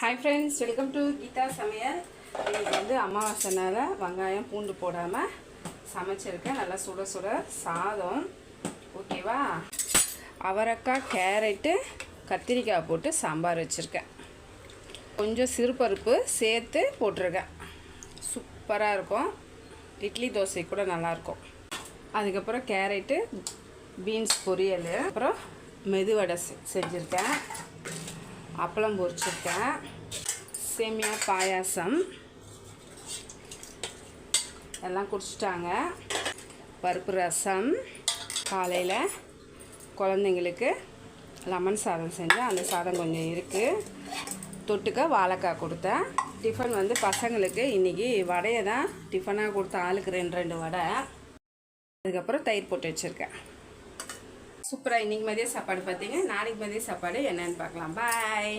Hi friends, welcome to Geeta Samayal. இன்னைக்கு வந்து அமாவாசைனால வெங்காயம் பூண்டு போடாம சமைச்சிருக்கேன். நல்லா சுட சுட சாதம். ஓகேவா? அவரைக்காய், கேரட், கத்திரிக்காய் போட்டு சாம்பார் வச்சிருக்கேன். கொஞ்சம் சிறுபருப்பு சேர்த்து போட்டுருக்கேன். சூப்பரா இருக்கும். இட்லி தோசை கூட நல்லா இருக்கும். அதுக்கப்புறம் கேரட், பீன்ஸ் பொரியல், அப்புறம் மெதுவடை செஞ்சிருக்கேன். அப்பளம் பொரிச்சிருக்கேன். சேமியா பாயாசம் எல்லாம் குடிச்சிட்டாங்க. பருப்பு ரசம். காலையில் குழந்தைங்களுக்கு லெமன் சாதம் செஞ்சேன். அந்த சாதம் கொஞ்சம் இருக்குது. தொட்டுக்க வாழைக்காய் கொடுத்தேன். டிஃபன் வந்து பசங்களுக்கு இன்றைக்கி வடையை தான் டிஃபனாக கொடுத்த ஆளுக்கு ரெண்டு வடை. அதுக்கப்புறம் தயிர் போட்டு வச்சுருக்கேன். சூப்பராக இன்றைக்கி மதிய சாப்பாடு பார்த்தீங்க. நாளைக்கு மதிய சாப்பாடு என்னென்னு பார்க்கலாம். பாய்.